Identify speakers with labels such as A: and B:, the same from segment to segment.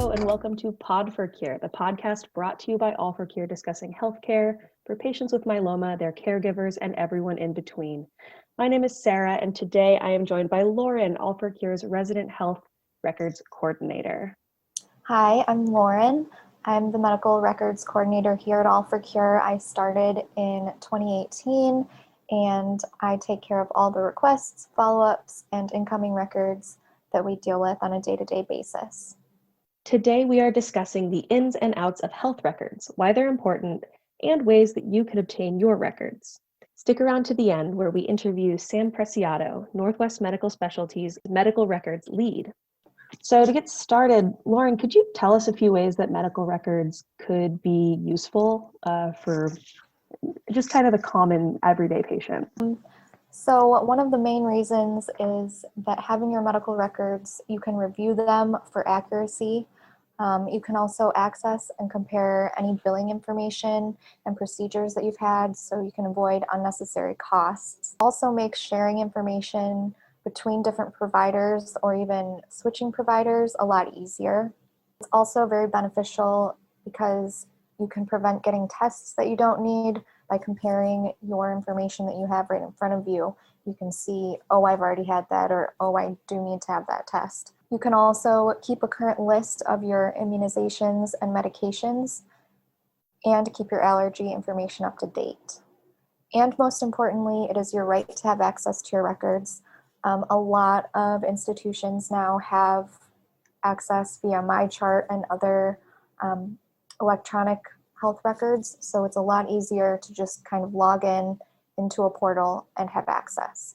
A: Hello and welcome to Pod4Cure, the podcast brought to you by All4Cure discussing healthcare for patients with myeloma, their caregivers, and everyone in between. My name is Sarah, and today I am joined by Lauren, All4Cure's resident health records coordinator.
B: Hi, I'm Lauren. I'm the medical records coordinator here at All4Cure. I started in 2018, and I take care of all the requests, follow-ups, and incoming records that we deal with on a day-to-day basis.
A: Today, we are discussing the ins and outs of health records, why they're important, and ways that you can obtain your records. Stick around to the end where we interview Sam Preciado, Northwest Medical Specialties medical records lead. So to get started, Lauren, could you tell us a few ways that medical records could be useful for just kind of the common everyday patient?
B: So one of the main reasons is that having your medical records, you can review them for accuracy. You can also access and compare any billing information and procedures that you've had so you can avoid unnecessary costs. Also makes sharing information between different providers or even switching providers a lot easier. It's also very beneficial because you can prevent getting tests that you don't need by comparing your information that you have right in front of you. You can see, oh, I've already had that, or oh, I do need to have that test. You can also keep a current list of your immunizations and medications and keep your allergy information up to date. And most importantly, it is your right to have access to your records. A lot of institutions now have access via MyChart and other electronic health records, so it's a lot easier to just kind of log in into a portal and have access.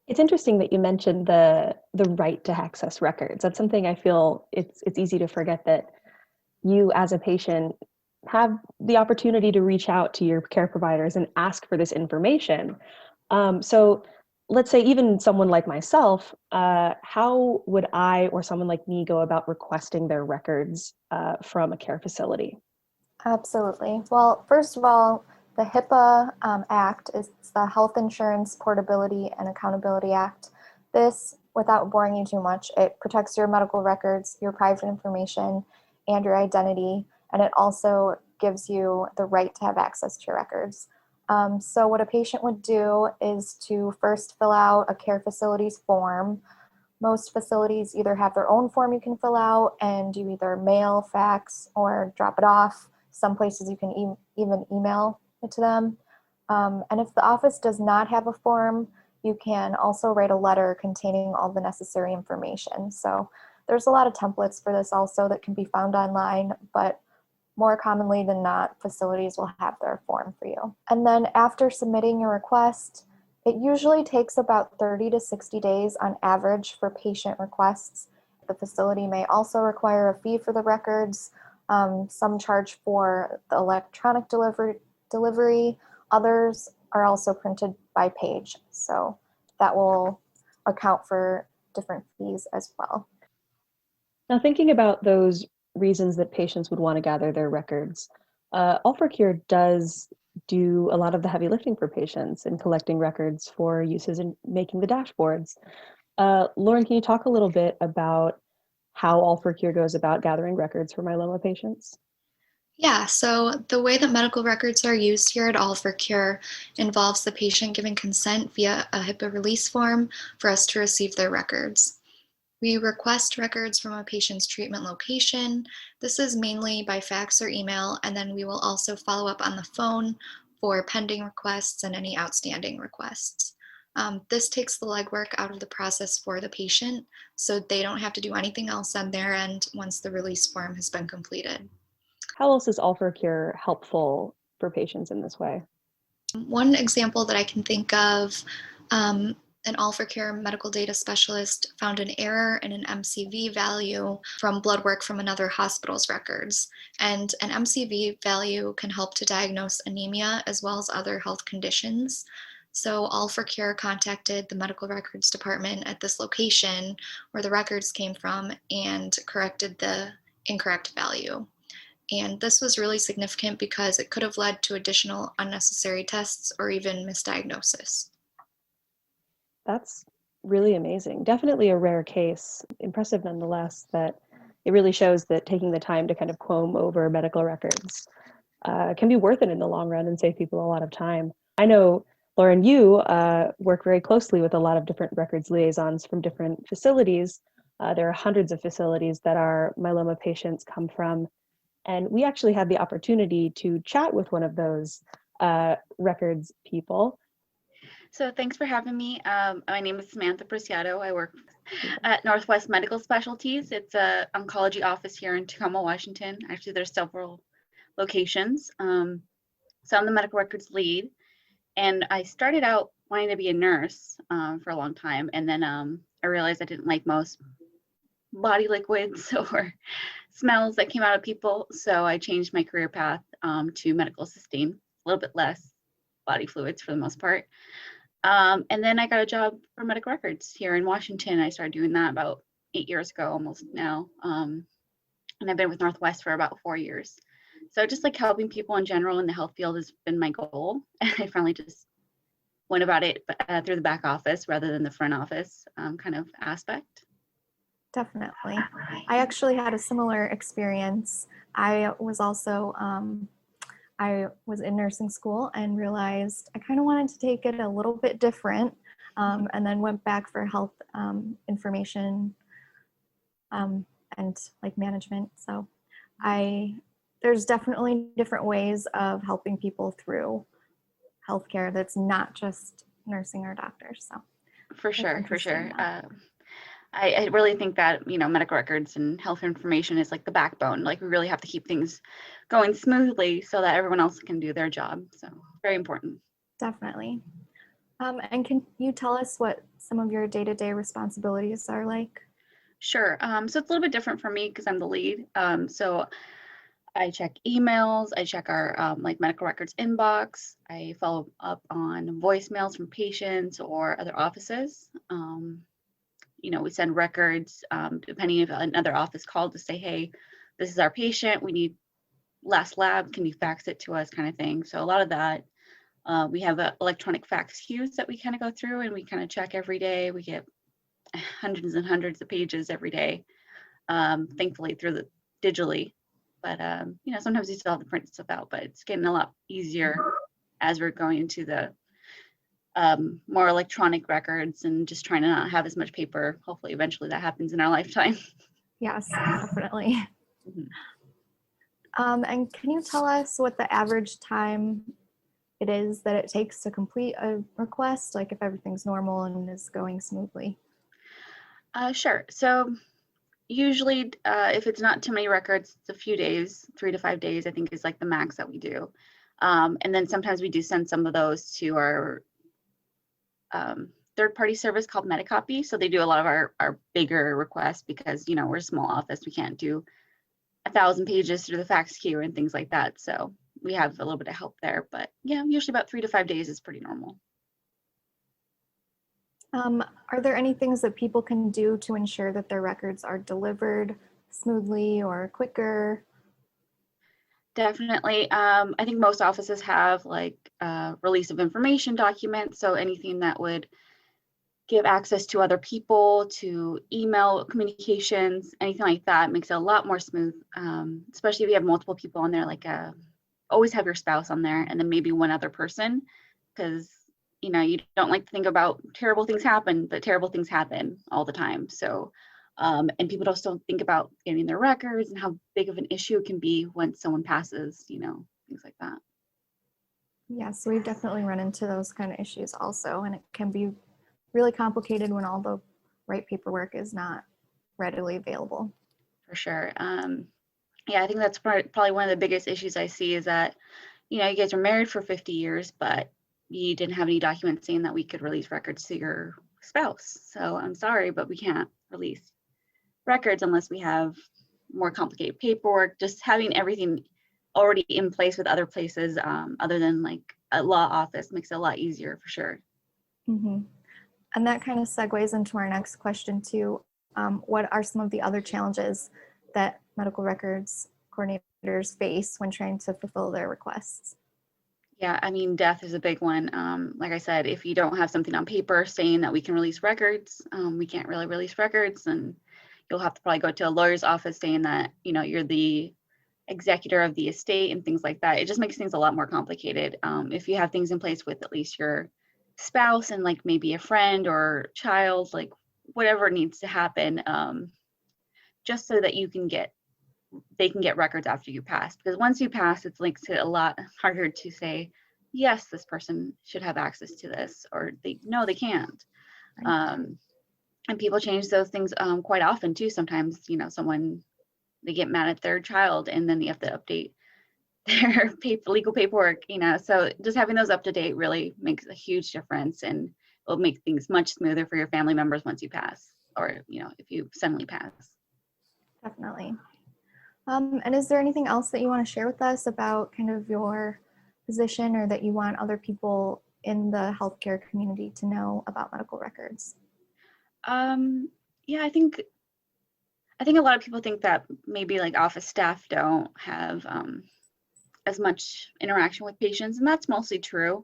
A: It's interesting that you mentioned the right to access records. That's something I feel it's easy to forget, that you as a patient have the opportunity to reach out to your care providers and ask for this information. So let's say even someone like myself, how would I or someone like me go about requesting their records from a care facility?
B: Absolutely. Well, first of all, the HIPAA Act is the Health Insurance Portability and Accountability Act. This, without boring you too much, it protects your medical records, your private information, and your identity, and it also gives you the right to have access to your records. So what a patient would do is to first fill out a care facility's form. Most facilities either have their own form you can fill out, and you either mail, fax, or drop it off. Some places you can even email it to them. And if the office does not have a form, you can also write a letter containing all the necessary information. So there's a lot of templates for this also that can be found online, but more commonly than not, facilities will have their form for you. And then after submitting your request, it usually takes about 30 to 60 days on average for patient requests. The facility may also require a fee for the records. Some charge for the electronic delivery. Others are also printed by page. So that will account for different fees as well.
A: Now, thinking about those reasons that patients would want to gather their records, All4Cure does do a lot of the heavy lifting for patients in collecting records for uses in making the dashboards. Lauren, can you talk a little bit about how All4Cure goes about gathering records for myeloma patients?
C: Yeah, so the way that medical records are used here at All4Cure involves the patient giving consent via a HIPAA release form for us to receive their records. We request records from a patient's treatment location. This is mainly by fax or email, and then we will also follow up on the phone for pending requests and any outstanding requests. This takes the legwork out of the process for the patient, so they don't have to do anything else on their end once the release form has been completed.
A: How else is All4Cure helpful for patients in this way?
C: One example that I can think of, an All4Cure medical data specialist found an error in an MCV value from blood work from another hospital's records. And an MCV value can help to diagnose anemia as well as other health conditions. So All4Cure contacted the medical records department at this location where the records came from and corrected the incorrect value. And this was really significant because it could have led to additional unnecessary tests or even misdiagnosis.
A: That's really amazing. Definitely a rare case. Impressive nonetheless that it really shows that taking the time to kind of comb over medical records can be worth it in the long run and save people a lot of time. I know, Lauren, you work very closely with a lot of different records liaisons from different facilities. There are hundreds of facilities that our myeloma patients come from. And we actually had the opportunity to chat with one of those records people.
D: So thanks for having me. My name is Samantha Preciado. I work at Northwest Medical Specialties. It's an oncology office here in Tacoma, Washington. Actually, there's several locations. So I'm the medical records lead. And I started out wanting to be a nurse for a long time. And then I realized I didn't like most body liquids or smells that came out of people. So I changed my career path to medical assisting, a little bit less body fluids for the most part. And then I got a job for medical records here in Washington. I started doing that about 8 years ago, almost now. And I've been with Northwest for about 4 years. So just like helping people in general in the health field has been my goal. And I finally just went about it through the back office rather than the front office kind of aspect.
B: Definitely. I actually had a similar experience. I was also, I was in nursing school and realized I kind of wanted to take it a little bit different, and then went back for health information and like management. So there's definitely different ways of helping people through healthcare that's not just nursing or doctors. So
D: for sure. I really think that, medical records and health information is like the backbone. Like we really have to keep things going smoothly so that everyone else can do their job. So very important.
B: Definitely. And can you tell us what some of your day-to-day responsibilities are like?
D: Sure. So it's a little bit different for me because I'm the lead. So I check emails, I check our medical records inbox, I follow up on voicemails from patients or other offices. We send records, depending if another office called to say, hey, this is our patient, we need last lab, can you fax it to us, kind of thing. So a lot of that, we have electronic fax queues that we kind of go through and we kind of check every day. We get hundreds and hundreds of pages every day, thankfully digitally. But sometimes you still have to print stuff out, but it's getting a lot easier as we're going into the more electronic records and just trying to not have as much paper. Hopefully eventually that happens in our lifetime.
B: Yes, definitely.
D: Mm-hmm.
B: And can you tell us what the average time it is that it takes to complete a request, like if everything's normal and is going smoothly?
D: Sure. So usually if it's not too many records, it's a few days, 3 to 5 days, I think is like the max that we do. And then sometimes we do send some of those to our third-party service called Metacopy. So they do a lot of our bigger requests because, we're a small office. We can't do 1,000 pages through the fax queue and things like that. So we have a little bit of help there. But yeah, usually about 3 to 5 days is pretty normal.
B: Are there any things that people can do to ensure that their records are delivered smoothly or quicker?
D: Definitely. I think most offices have like release of information documents. So anything that would give access to other people, to email communications, anything like that makes it a lot more smooth, especially if you have multiple people on there, like always have your spouse on there and then maybe one other person, because you don't like to think about terrible things happen, but terrible things happen all the time. So and people just don't think about getting their records and how big of an issue it can be when someone passes, things like that.
B: Yes, we've definitely run into those kind of issues also, and it can be really complicated when all the right paperwork is not readily available.
D: For sure. Yeah, I think that's probably one of the biggest issues I see is that, you guys are married for 50 years, but you didn't have any documents saying that we could release records to your spouse. So I'm sorry, but we can't release records unless we have more complicated paperwork. Just having everything already in place with other places other than like a law office makes it a lot easier for sure.
B: Mm-hmm. And that kind of segues into our next question too. What are some of the other challenges that medical records coordinators face when trying to fulfill their requests?
D: Yeah, I mean, death is a big one. Like I said, if you don't have something on paper saying that we can release records, we can't really release records, and you'll have to probably go to a lawyer's office saying that, you know, you're the executor of the estate and things like that. It just makes things a lot more complicated. If you have things in place with at least your spouse and like maybe a friend or child, like whatever needs to happen, just so that they can get records after you pass. Because once you pass, it's like a lot harder to say, yes, this person should have access to this, or no, they can't. And people change those things quite often too. Sometimes, you know, they get mad at their child and then you have to update their legal paperwork, you know. So just having those up to date really makes a huge difference, and will make things much smoother for your family members once you pass, or, you know, if you suddenly pass.
B: Definitely. And is there anything else that you want to share with us about kind of your position, or that you want other people in the healthcare community to know about medical records?
D: Yeah, I think a lot of people think that maybe like office staff don't have as much interaction with patients, and that's mostly true.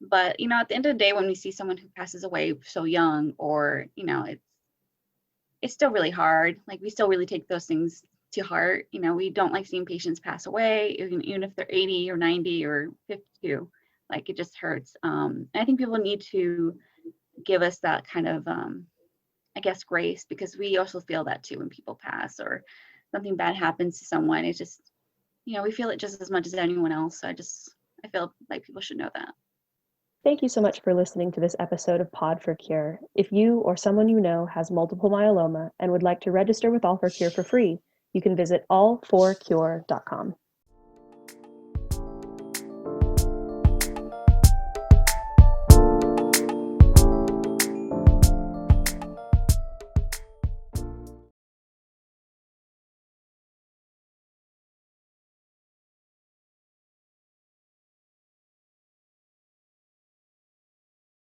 D: But, you know, at the end of the day, when we see someone who passes away so young, or, you know, it's still really hard. Like, we still really take those things to heart. You know, we don't like seeing patients pass away, even if they're 80 or 90 or 52. Like, it just hurts. I think people need to give us that kind of, I guess, grace, because we also feel that too when people pass or something bad happens to someone. It's just, you know, we feel it just as much as anyone else. I feel like people should know that.
A: Thank you so much for listening to this episode of Pod4Cure. If you or someone you know has multiple myeloma and would like to register with All4Cure for free, you can visit all4cure.com.